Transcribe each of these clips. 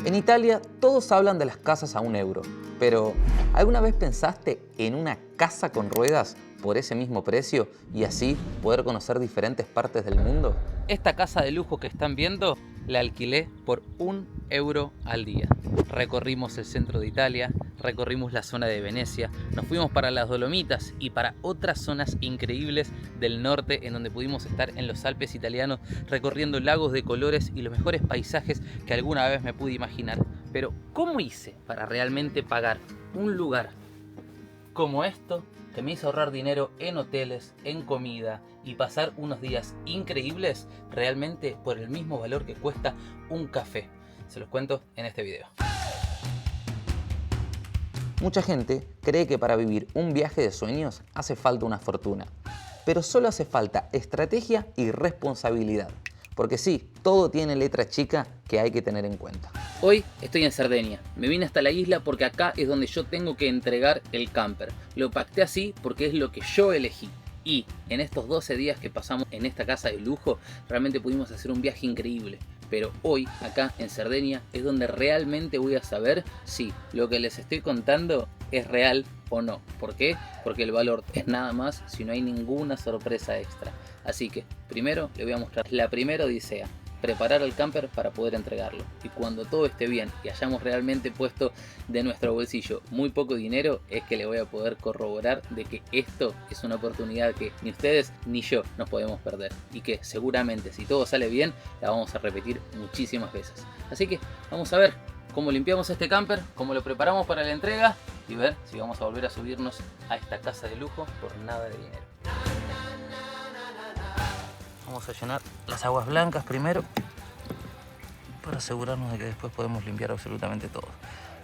En Italia todos hablan de las casas a 1 euro, pero ¿alguna vez pensaste en una casa con ruedas por ese mismo precio y así poder conocer diferentes partes del mundo? Esta casa de lujo que están viendo la alquilé por 1 euro al día. Recorrimos el centro de Italia, recorrimos la zona de Venecia, nos fuimos para las Dolomitas y para otras zonas increíbles del norte en donde pudimos estar en los Alpes italianos recorriendo lagos de colores y los mejores paisajes que alguna vez me pude imaginar. Pero ¿cómo hice para realmente pagar un lugar como esto que me hizo ahorrar dinero en hoteles, en comida y pasar unos días increíbles realmente por el mismo valor que cuesta un café? Se los cuento en este video. Mucha gente cree que para vivir un viaje de sueños hace falta una fortuna, pero solo hace falta estrategia y responsabilidad. Porque sí, todo tiene letra chica que hay que tener en cuenta. Hoy estoy en Cerdeña. Me vine hasta la isla porque acá es donde yo tengo que entregar el camper. Lo pacté así porque es lo que yo elegí. Y en estos 12 días que pasamos en esta casa de lujo, realmente pudimos hacer un viaje increíble. Pero hoy, acá en Cerdeña, es donde realmente voy a saber si lo que les estoy contando es real o no. ¿Por qué? Porque el valor es nada más si no hay ninguna sorpresa extra. Así que primero les voy a mostrar la primera odisea: preparar el camper para poder entregarlo. Y cuando todo esté bien y hayamos realmente puesto de nuestro bolsillo muy poco dinero, es que le voy a poder corroborar de que esto es una oportunidad que ni ustedes ni yo nos podemos perder. Y que seguramente, si todo sale bien, la vamos a repetir muchísimas veces. Así que vamos a ver cómo limpiamos este camper, cómo lo preparamos para la entrega y ver si vamos a volver a subirnos a esta casa de lujo por nada de dinero. Vamos a llenar las aguas blancas primero para asegurarnos de que después podemos limpiar absolutamente todo.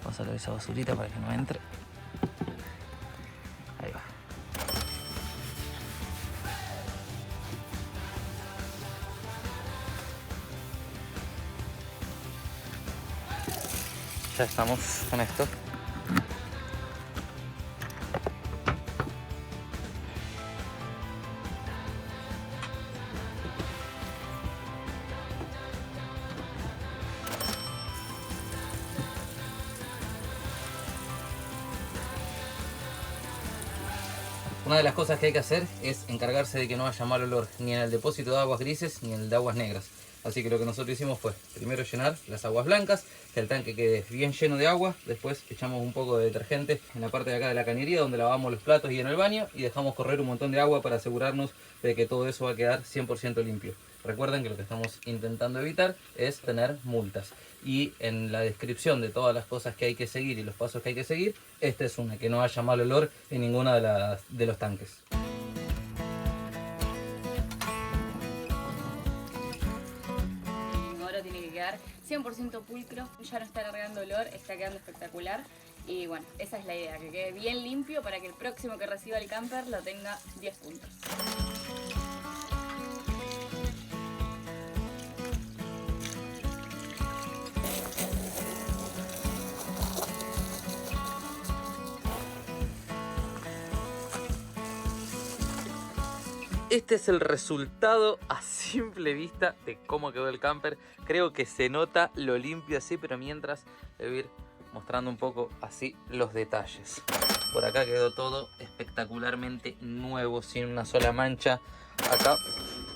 Vamos a sacar esa basurita para que no entre. Ahí va. Ya estamos con esto. Una de las cosas que hay que hacer es encargarse de que no haya mal olor ni en el depósito de aguas grises ni en el de aguas negras. Así que lo que nosotros hicimos fue primero llenar las aguas blancas, que el tanque quede bien lleno de agua. Después echamos un poco de detergente en la parte de acá de la cañería donde lavamos los platos y en el baño, y dejamos correr un montón de agua para asegurarnos de que todo eso va a quedar 100% limpio. Recuerden que lo que estamos intentando evitar es tener multas. Y en la descripción de todas las cosas que hay que seguir y los pasos que hay que seguir, esta es una: que no haya mal olor en ninguna de los tanques. Ahora tiene que quedar 100% pulcro, ya no está largando olor, está quedando espectacular. Y bueno, esa es la idea, que quede bien limpio para que el próximo que reciba el camper lo tenga 10 puntos. Este es el resultado a simple vista de cómo quedó el camper. Creo que se nota lo limpio así, pero mientras le voy a ir mostrando un poco así los detalles. Por acá quedó todo espectacularmente nuevo, sin una sola mancha. Acá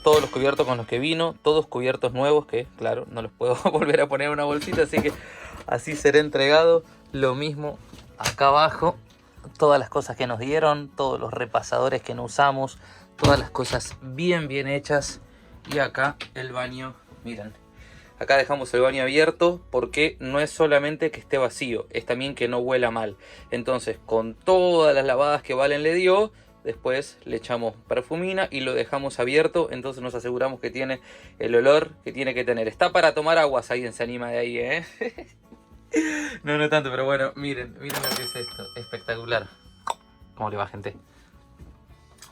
todos los cubiertos con los que vino, todos cubiertos nuevos, que claro, no los puedo volver a poner en una bolsita, así que así será entregado. Lo mismo acá abajo, todas las cosas que nos dieron, todos los repasadores que no usamos, todas las cosas bien hechas. Y acá el baño, miren, acá dejamos el baño abierto porque no es solamente que esté vacío, es también que no huela mal. Entonces, con todas las lavadas que Valen le dio, después le echamos perfumina y lo dejamos abierto. Entonces nos aseguramos que tiene el olor que tiene que tener. Está para tomar aguas, alguien se anima de ahí, ¿eh? No tanto, pero bueno, miren lo que es esto, espectacular. ¿Cómo le va, gente?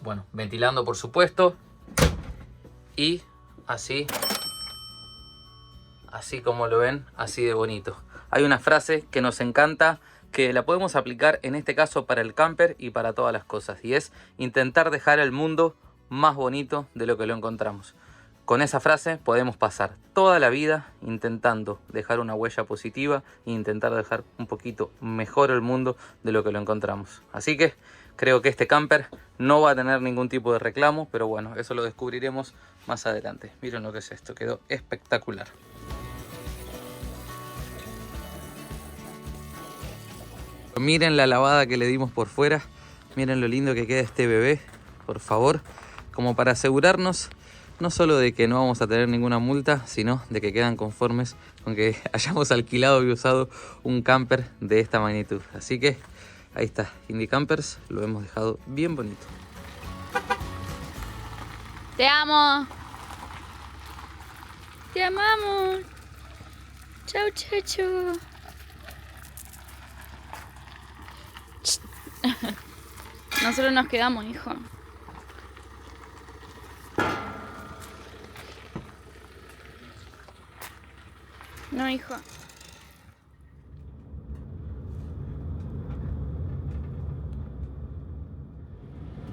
Bueno, ventilando por supuesto. Y así como lo ven, así de bonito. Hay una frase que nos encanta, que la podemos aplicar en este caso para el camper y para todas las cosas, y es intentar dejar el mundo más bonito de lo que lo encontramos. Con esa frase podemos pasar toda la vida intentando dejar una huella positiva e intentar dejar un poquito mejor el mundo de lo que lo encontramos. Así que creo que este camper no va a tener ningún tipo de reclamo, pero bueno, eso lo descubriremos más adelante. Miren lo que es esto, quedó espectacular. Miren la lavada que le dimos por fuera, miren lo lindo que queda este bebé, por favor, como para asegurarnos no solo de que no vamos a tener ninguna multa, sino de que quedan conformes con que hayamos alquilado y usado un camper de esta magnitud. Así que ahí está, Indie Campers, lo hemos dejado bien bonito. Te amo. Te amamos. Chau, chacho. Nosotros nos quedamos, hijo. No, hijo.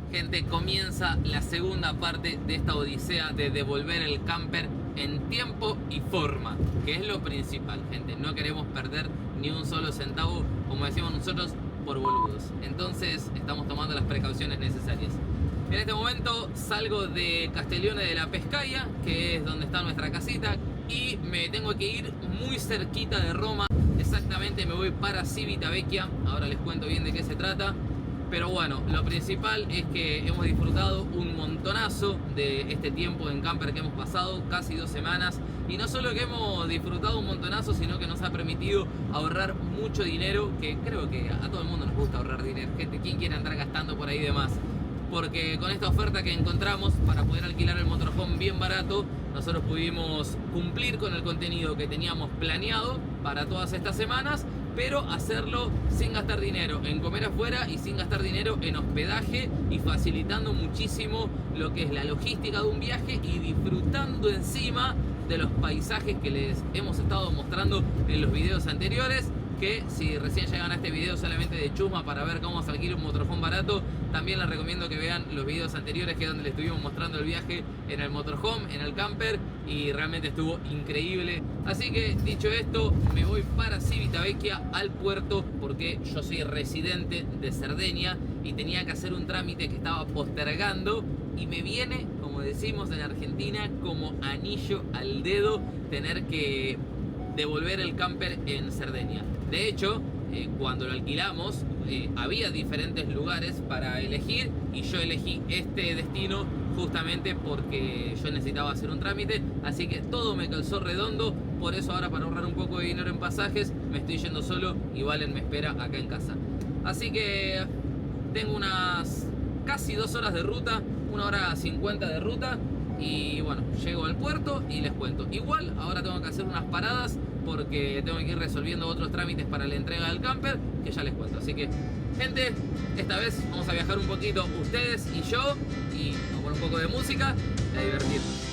Gente, comienza la segunda parte de esta odisea de devolver el camper en tiempo y forma, que es lo principal, gente. No queremos perder ni un solo centavo, como decimos nosotros, por boludos. Entonces estamos tomando las precauciones necesarias. En este momento salgo de Castiglione de la Pescaia, que es donde está nuestra casita, y me tengo que ir muy cerquita de Roma. Exactamente, me voy para Civitavecchia. Ahora les cuento bien de qué se trata. Pero bueno, lo principal es que hemos disfrutado un montonazo de este tiempo en camper que hemos pasado, casi 2 semanas. Y no solo que hemos disfrutado un montonazo, sino que nos ha permitido ahorrar mucho dinero, que creo que a todo el mundo nos gusta ahorrar dinero. Gente, ¿quién quiere andar gastando por ahí de más? Porque con esta oferta que encontramos para poder alquilar el motorhome bien barato, nosotros pudimos cumplir con el contenido que teníamos planeado para todas estas semanas, pero hacerlo sin gastar dinero en comer afuera y sin gastar dinero en hospedaje, y facilitando muchísimo lo que es la logística de un viaje y disfrutando encima de los paisajes que les hemos estado mostrando en los videos anteriores. Que si recién llegan a este video solamente de chusma para ver cómo se alquila un motorhome barato, también les recomiendo que vean los videos anteriores, que es donde les estuvimos mostrando el viaje en el motorhome, en el camper, y realmente estuvo increíble. Así que dicho esto, me voy para Civitavecchia, al puerto, porque yo soy residente de Cerdeña y tenía que hacer un trámite que estaba postergando, y me viene, como decimos en Argentina, como anillo al dedo tener que devolver el camper en Cerdeña. De hecho, cuando lo alquilamos, había diferentes lugares para elegir, y yo elegí este destino justamente porque yo necesitaba hacer un trámite, así que todo me calzó redondo. Por eso ahora, para ahorrar un poco de dinero en pasajes, me estoy yendo solo y Valen me espera acá en casa. Así que tengo unas casi 2 horas de ruta, 1 hora 50 de ruta. Y bueno, llego al puerto y les cuento. Igual ahora tengo que hacer unas paradas porque tengo que ir resolviendo otros trámites para la entrega del camper, que ya les cuento. Así que, gente, esta vez vamos a viajar un poquito ustedes y yo, y vamos a poner un poco de música y a divertirnos.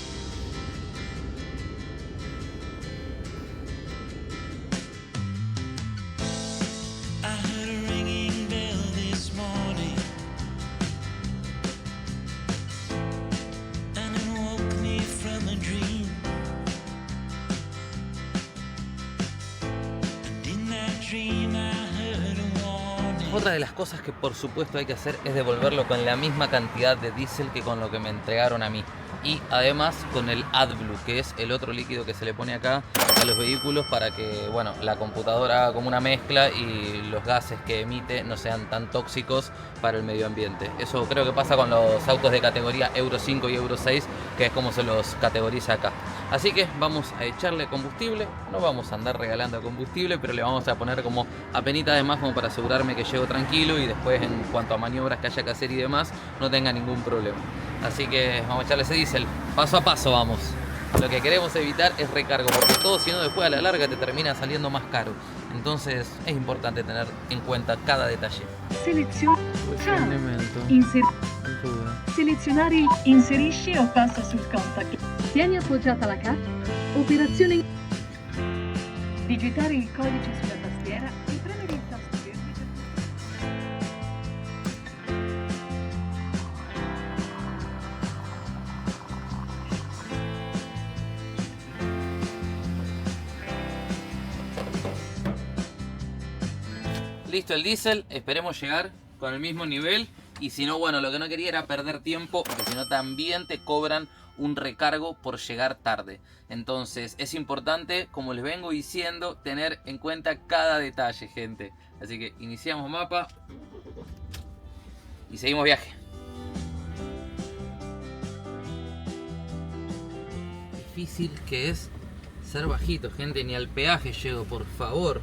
Otra de las cosas que por supuesto hay que hacer es devolverlo con la misma cantidad de diésel que con lo que me entregaron a mí. Y además con el AdBlue, que es el otro líquido que se le pone acá a los vehículos para que, bueno, la computadora haga como una mezcla y los gases que emite no sean tan tóxicos para el medio ambiente. Eso creo que pasa con los autos de categoría Euro 5 y Euro 6, que es como se los categoriza acá. Así que vamos a echarle combustible, no vamos a andar regalando combustible, pero le vamos a poner como apenita de más, como para asegurarme que llego tranquilo y después, en cuanto a maniobras que haya que hacer y demás, no tenga ningún problema. Así que vamos a echarle ese diésel, paso a paso vamos. Lo que queremos evitar es recargo, porque todo, si no, después a la larga te termina saliendo más caro. Entonces es importante tener en cuenta cada detalle. Selezionare il inserisci o passa sul contact. Tieni appoggiata la carta. Operazione. Digitare il codice sulla tastiera e premere il tasto vertice. Listo el diésel, esperemos llegar con el mismo nivel. Y si no, bueno, lo que no quería era perder tiempo, porque si no también te cobran un recargo por llegar tarde. Entonces es importante, como les vengo diciendo, tener en cuenta cada detalle, gente. Así que iniciamos mapa y seguimos viaje. Difícil que es ser bajito, gente, ni al peaje llego, por favor.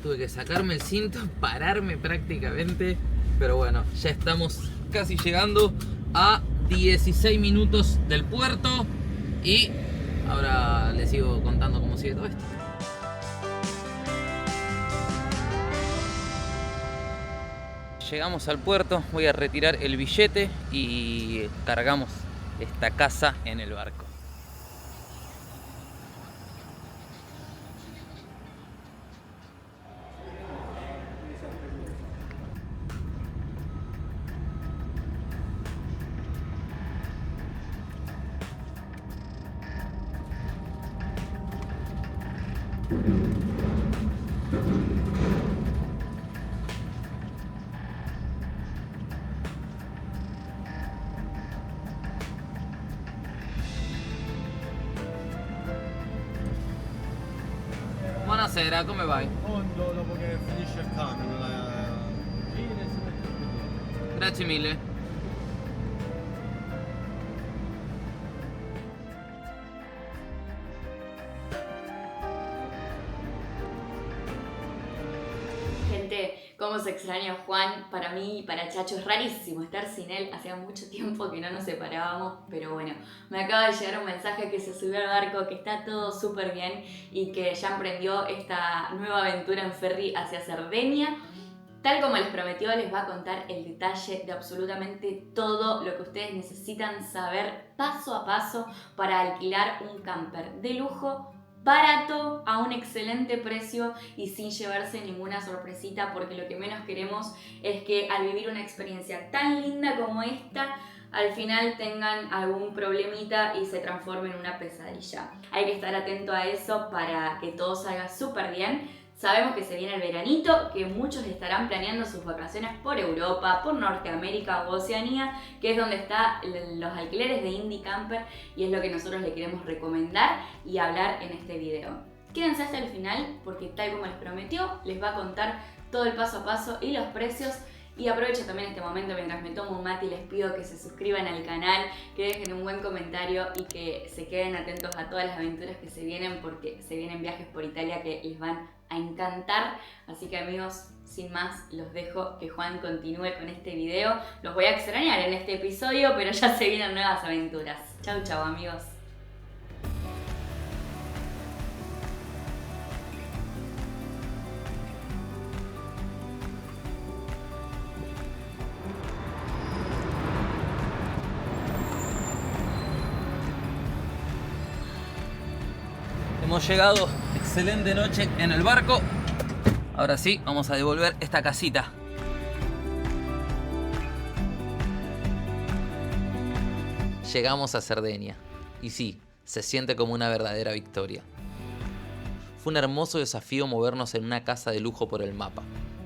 Tuve que sacarme el cinto, pararme prácticamente. Pero bueno, ya estamos casi llegando a 16 minutos del puerto. Y ahora les sigo contando cómo sigue todo esto. Llegamos al puerto, voy a retirar el billete y cargamos esta casa en el barco. Buonasera, come vai? Fondo dopo che finisce il camion, Grazie mille. Gente, cómo se extraña a Juan. Para mí y para Chacho es rarísimo estar sin él. Hacía mucho tiempo que no nos separábamos, pero bueno, me acaba de llegar un mensaje que se subió al barco, que está todo súper bien y que ya emprendió esta nueva aventura en ferry hacia Cerdeña. Tal como les prometió, les va a contar el detalle de absolutamente todo lo que ustedes necesitan saber paso a paso para alquilar un camper de lujo, barato, a un excelente precio y sin llevarse ninguna sorpresita, porque lo que menos queremos es que al vivir una experiencia tan linda como esta, al final tengan algún problemita y se transforme en una pesadilla. Hay que estar atento a eso para que todo salga súper bien. Sabemos que se viene el veranito, que muchos estarán planeando sus vacaciones por Europa, por Norteamérica o Oceanía, que es donde están los alquileres de Indie Camper y es lo que nosotros les queremos recomendar y hablar en este video. Quédense hasta el final porque tal como les prometió, les va a contar todo el paso a paso y los precios. Y aprovecho también este momento mientras me tomo un mate y les pido que se suscriban al canal, que dejen un buen comentario y que se queden atentos a todas las aventuras que se vienen, porque se vienen viajes por Italia que les van a encantar. Así que amigos, sin más, los dejo que Juan continúe con este video. Los voy a extrañar en este episodio, pero ya se vienen nuevas aventuras. Chau chau amigos. Hemos llegado, excelente noche en el barco. Ahora sí, vamos a devolver esta casita. Llegamos a Cerdeña y sí, se siente como una verdadera victoria. Fue un hermoso desafío movernos en una casa de lujo por el mapa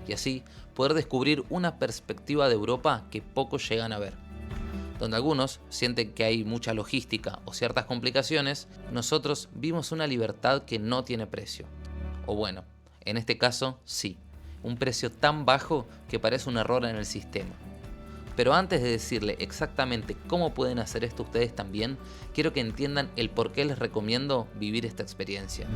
y así poder descubrir una perspectiva de Europa que pocos llegan a ver. Donde algunos sienten que hay mucha logística o ciertas complicaciones, nosotros vimos una libertad que no tiene precio. O bueno, en este caso sí, un precio tan bajo que parece un error en el sistema. Pero antes de decirle exactamente cómo pueden hacer esto ustedes también, quiero que entiendan el por qué les recomiendo vivir esta experiencia.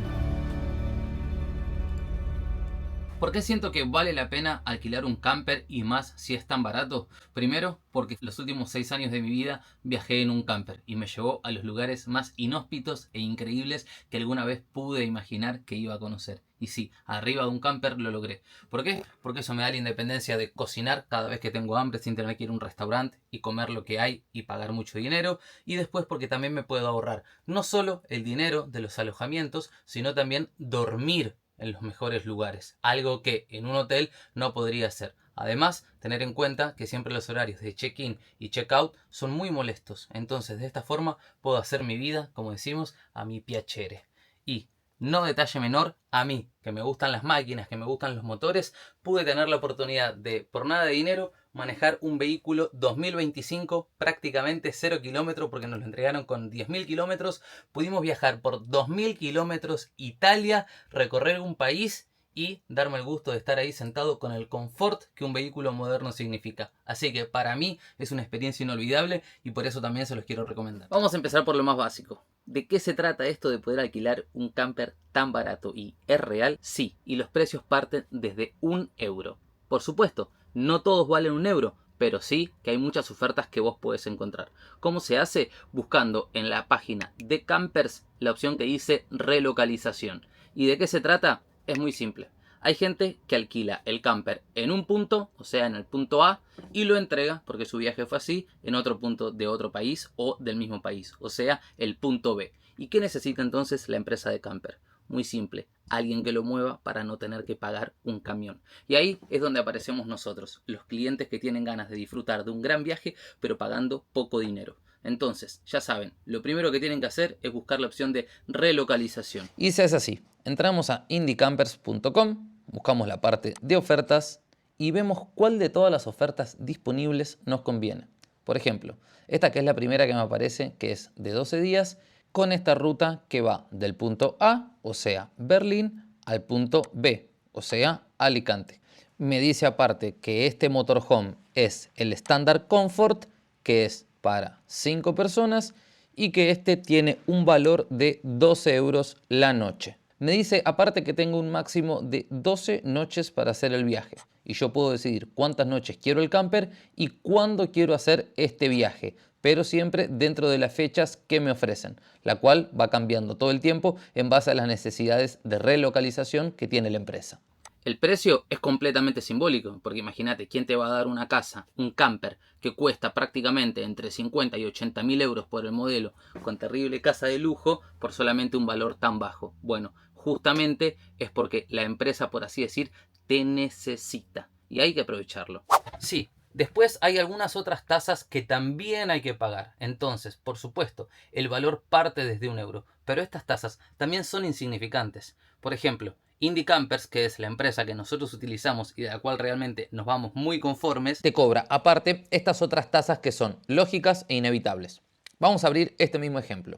¿Por qué siento que vale la pena alquilar un camper y más si es tan barato? Primero, porque los últimos 6 años de mi vida viajé en un camper y me llevó a los lugares más inhóspitos e increíbles que alguna vez pude imaginar que iba a conocer. Y sí, arriba de un camper lo logré. ¿Por qué? Porque eso me da la independencia de cocinar cada vez que tengo hambre sin tener que ir a un restaurante y comer lo que hay y pagar mucho dinero. Y después porque también me puedo ahorrar no solo el dinero de los alojamientos, sino también dormir en los mejores lugares, algo que en un hotel no podría hacer. Además, tener en cuenta que siempre los horarios de check-in y check-out son muy molestos, entonces de esta forma puedo hacer mi vida, como decimos, a mi piacere. Y no detalle menor, a mí, que me gustan las máquinas, que me gustan los motores, pude tener la oportunidad de, por nada de dinero, manejar un vehículo 2025, prácticamente 0 kilómetros, porque nos lo entregaron con 10.000 kilómetros. Pudimos viajar por 2.000 kilómetros Italia, recorrer un país y darme el gusto de estar ahí sentado con el confort que un vehículo moderno significa. Así que para mí es una experiencia inolvidable y por eso también se los quiero recomendar. Vamos a empezar por lo más básico. ¿De qué se trata esto de poder alquilar un camper tan barato? ¿Y es real? Sí, y los precios parten desde 1 euro. Por supuesto, no todos valen 1 euro, pero sí que hay muchas ofertas que vos podés encontrar. ¿Cómo se hace? Buscando en la página de Campers la opción que dice relocalización. ¿Y de qué se trata? Es muy simple. Hay gente que alquila el camper en un punto, o sea en el punto A, y lo entrega, porque su viaje fue así, en otro punto de otro país o del mismo país, o sea el punto B. ¿Y qué necesita entonces la empresa de camper? Muy simple, alguien que lo mueva para no tener que pagar un camión. Y ahí es donde aparecemos nosotros, los clientes que tienen ganas de disfrutar de un gran viaje, pero pagando poco dinero. Entonces, ya saben, lo primero que tienen que hacer es buscar la opción de relocalización. Y se hace así. Entramos a indycampers.com, buscamos la parte de ofertas y vemos cuál de todas las ofertas disponibles nos conviene. Por ejemplo, esta que es la primera que me aparece, que es de 12 días, con esta ruta que va del punto A, o sea, Berlín, al punto B, o sea, Alicante. Me dice aparte que este motorhome es el Standard Comfort, que es para 5 personas y que este tiene un valor de 12 euros la noche. Me dice aparte que tengo un máximo de 12 noches para hacer el viaje y yo puedo decidir cuántas noches quiero el camper y cuándo quiero hacer este viaje, pero siempre dentro de las fechas que me ofrecen, la cual va cambiando todo el tiempo en base a las necesidades de relocalización que tiene la empresa. El precio es completamente simbólico, porque imagínate, ¿quién te va a dar una casa, un camper, que cuesta prácticamente entre 50 y 80.000 euros por el modelo, con terrible casa de lujo, por solamente un valor tan bajo? Bueno, justamente es porque la empresa, por así decir, te necesita y hay que aprovecharlo. Sí. Después hay algunas otras tasas que también hay que pagar. Entonces, por supuesto, el valor parte desde 1 euro. Pero estas tasas también son insignificantes. Por ejemplo, Indy Campers, que es la empresa que nosotros utilizamos y de la cual realmente nos vamos muy conformes, te cobra aparte estas otras tasas que son lógicas e inevitables. Vamos a abrir este mismo ejemplo.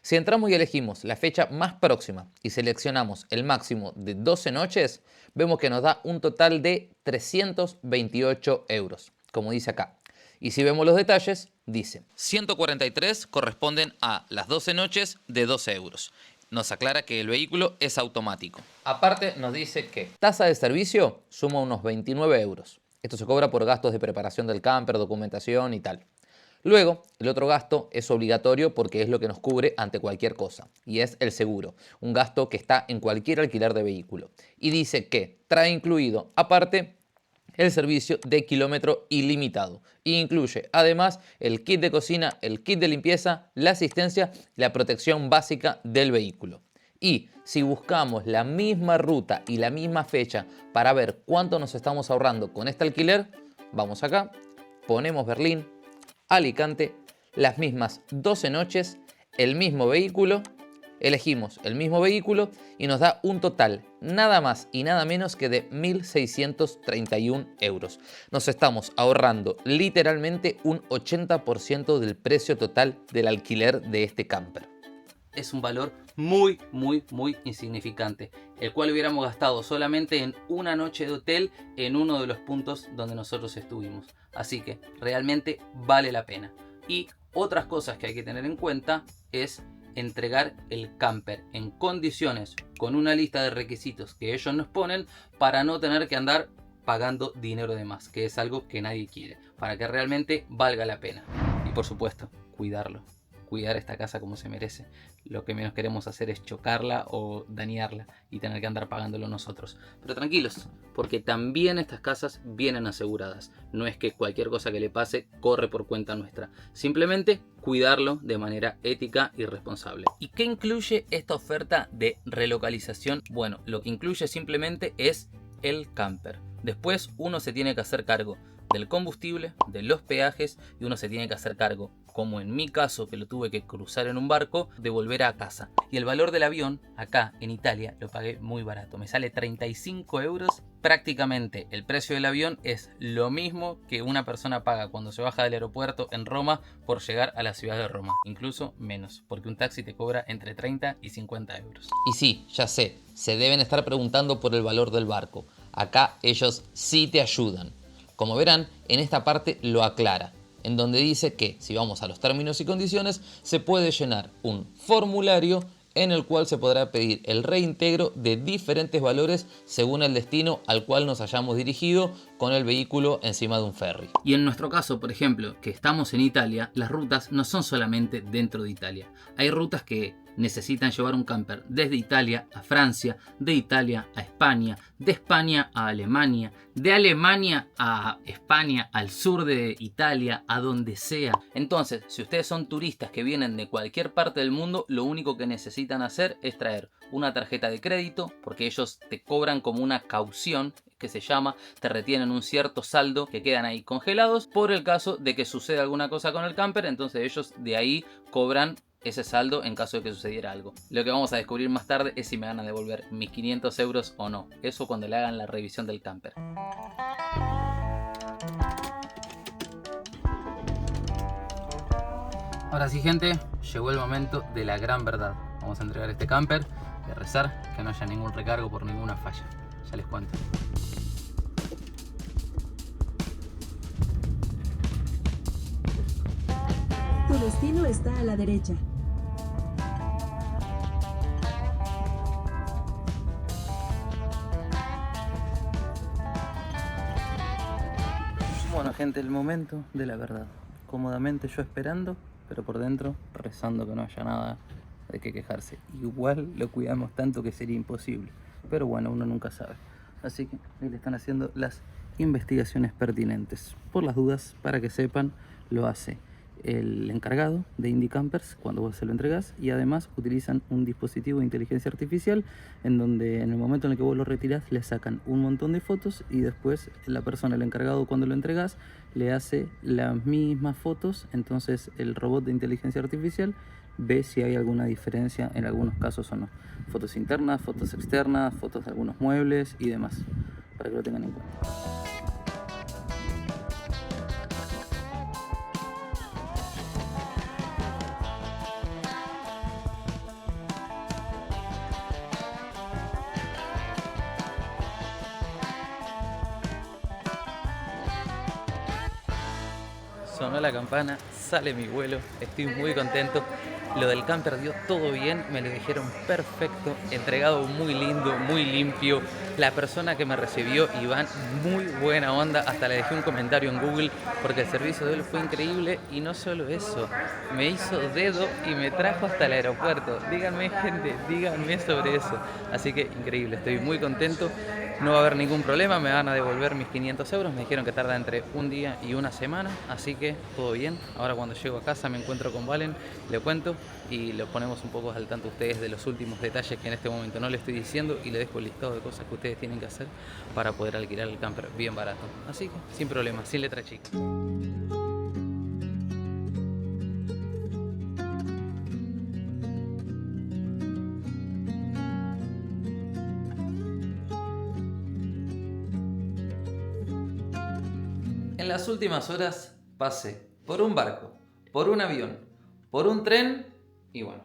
Si entramos y elegimos la fecha más próxima y seleccionamos el máximo de 12 noches, vemos que nos da un total de 328 euros, como dice acá. Y si vemos los detalles, dice 143 corresponden a las 12 noches de 12 euros. Nos aclara que el vehículo es automático. Aparte nos dice que tasa de servicio suma unos 29 euros. Esto se cobra por gastos de preparación del camper, documentación y tal. Luego, el otro gasto es obligatorio porque es lo que nos cubre ante cualquier cosa, y es el seguro, un gasto que está en cualquier alquiler de vehículo. Y dice que trae incluido, aparte, el servicio de kilómetro ilimitado. E incluye, además, el kit de cocina, el kit de limpieza, la asistencia, la protección básica del vehículo. Y si buscamos la misma ruta y la misma fecha para ver cuánto nos estamos ahorrando con este alquiler, vamos acá, ponemos Berlín, Alicante, las mismas 12 noches, el mismo vehículo, elegimos el mismo vehículo y nos da un total nada más y nada menos que de 1.631 euros. Nos estamos ahorrando literalmente un 80% del precio total del alquiler de este camper. Es un valor muy insignificante, el cual hubiéramos gastado solamente en una noche de hotel en uno de los puntos donde nosotros estuvimos. Así que realmente vale la pena. Y otras cosas que hay que tener en cuenta es entregar el camper en condiciones con una lista de requisitos que ellos nos ponen para no tener que andar pagando dinero de más, que es algo que nadie quiere, para que realmente valga la pena. Y por supuesto, cuidarlo. Cuidar esta casa como se merece. Lo que menos queremos hacer es chocarla o dañarla y tener que andar pagándolo nosotros. Pero tranquilos, porque también estas casas vienen aseguradas. No es que cualquier cosa que le pase corre por cuenta nuestra. Simplemente cuidarlo de manera ética y responsable. ¿Y qué incluye esta oferta de relocalización? Bueno, lo que incluye simplemente es el camper. Después uno se tiene que hacer cargo del combustible, de los peajes y uno se tiene que hacer cargo como en mi caso que lo tuve que cruzar en un barco, de volver a casa. Y el valor del avión acá en Italia lo pagué muy barato, me sale 35 euros. Prácticamente el precio del avión es lo mismo que una persona paga cuando se baja del aeropuerto en Roma por llegar a la ciudad de Roma, incluso menos, porque un taxi te cobra entre 30 y 50 euros. Y sí, ya sé, se deben estar preguntando por el valor del barco. Acá ellos sí te ayudan. Como verán, en esta parte lo aclara, en donde dice que si vamos a los términos y condiciones, se puede llenar un formulario en el cual se podrá pedir el reintegro de diferentes valores según el destino al cual nos hayamos dirigido con el vehículo encima de un ferry. Y en nuestro caso, por ejemplo, que estamos en Italia, las rutas no son solamente dentro de Italia. Hay rutas que necesitan llevar un camper desde Italia a Francia, de Italia a España, de España a Alemania, de Alemania a España, al sur de Italia, a donde sea. Entonces, si ustedes son turistas que vienen de cualquier parte del mundo, lo único que necesitan hacer es traer una tarjeta de crédito, porque ellos te cobran como una caución que se llama, te retienen un cierto saldo que quedan ahí congelados por el caso de que suceda alguna cosa con el camper. Entonces ellos de ahí cobran ese saldo en caso de que sucediera algo. Lo que vamos a descubrir más tarde es si me van a devolver mis 500 euros o no. Eso cuando le hagan la revisión del camper. Ahora sí, gente, llegó el momento de la gran verdad. Vamos a entregar este camper y a rezar que no haya ningún recargo por ninguna falla. Ya les cuento. Tu destino está a la derecha. Bueno, gente, el momento de la verdad. Cómodamente yo esperando, pero por dentro rezando que no haya nada de qué quejarse. Igual lo cuidamos tanto que sería imposible. Pero bueno, uno nunca sabe. Así que ahí le están haciendo las investigaciones pertinentes. Por las dudas, para que sepan, lo hace el encargado de Indie Campers cuando vos se lo entregás, y además utilizan un dispositivo de inteligencia artificial en donde en el momento en el que vos lo retirás le sacan un montón de fotos y después la persona, el encargado, cuando lo entregás le hace las mismas fotos. Entonces el robot de inteligencia artificial ve si hay alguna diferencia en algunos casos o no. Fotos internas, fotos externas, fotos de algunos muebles y demás, para que lo tengan en cuenta. Sonó la campana, sale mi vuelo, estoy muy contento. Lo del camper dio todo bien, me lo dijeron perfecto, entregado muy lindo, muy limpio. La persona que me recibió, Iván, muy buena onda, hasta le dejé un comentario en Google porque el servicio de él fue increíble. Y no solo eso, me hizo dedo y me trajo hasta el aeropuerto. Díganme, gente, díganme sobre eso. Así que increíble, estoy muy contento. No va a haber ningún problema, me van a devolver mis 500 euros. Me dijeron que tarda entre un día y una semana, así que todo bien. Ahora cuando llego a casa me encuentro con Valen, le cuento y los ponemos un poco al tanto a ustedes de los últimos detalles que en este momento no les estoy diciendo, y les dejo el listado de cosas que ustedes tienen que hacer para poder alquilar el camper bien barato. Así que sin problema, sin letra chica. En las últimas horas pasé por un barco, por un avión, por un tren y bueno,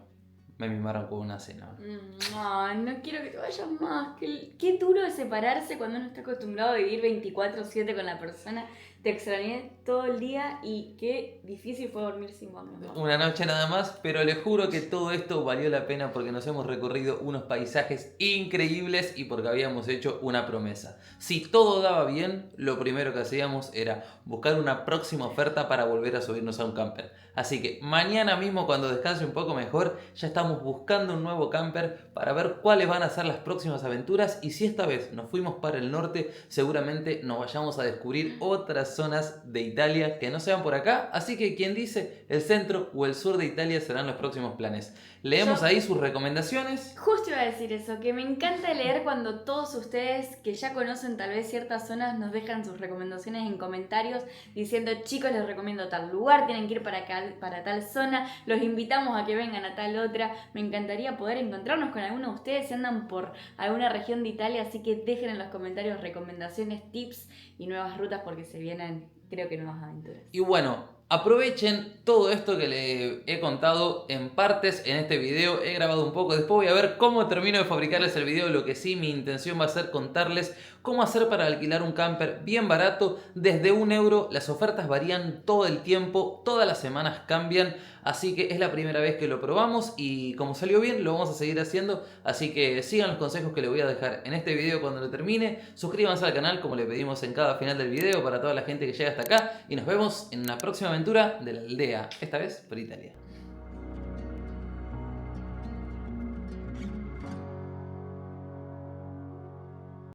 me mimaron con una cena. No quiero que te vayas más. Qué duro es separarse cuando uno está acostumbrado a vivir 24/7 con la persona. Te extrañé todo el día y qué difícil fue dormir sin vos. Una noche nada más, pero les juro que todo esto valió la pena porque nos hemos recorrido unos paisajes increíbles y porque habíamos hecho una promesa. Si todo daba bien, lo primero que hacíamos era buscar una próxima oferta para volver a subirnos a un camper. Así que mañana mismo, cuando descanse un poco mejor, ya estamos estamos buscando un nuevo camper para ver cuáles van a ser las próximas aventuras y si esta vez nos fuimos para el norte, seguramente nos vayamos a descubrir otras zonas de Italia que no sean por acá, así que quien dice el centro o el sur de Italia serán los próximos planes. Leemos ahí sus recomendaciones. Justo iba a decir eso, que me encanta leer cuando todos ustedes que ya conocen tal vez ciertas zonas nos dejan sus recomendaciones en comentarios diciendo: chicos, les recomiendo tal lugar, tienen que ir para acá, para tal zona, los invitamos a que vengan a tal otra. Me encantaría poder encontrarnos con alguno de ustedes si andan por alguna región de Italia, así que dejen en los comentarios recomendaciones, tips y nuevas rutas porque se vienen, creo que, nuevas aventuras. Y bueno, aprovechen todo esto que le he contado en partes en este video. He grabado un poco, después voy a ver cómo termino de fabricarles el video. Lo que sí, mi intención va a ser contarles cómo hacer para alquilar un camper bien barato, desde €1. Las ofertas varían todo el tiempo, todas las semanas cambian, así que es la primera vez que lo probamos y como salió bien lo vamos a seguir haciendo, así que sigan los consejos que les voy a dejar en este video cuando lo termine. Suscríbanse al canal como le pedimos en cada final del video para toda la gente que llega hasta acá y nos vemos en una próxima aventura de la aldea, esta vez por Italia.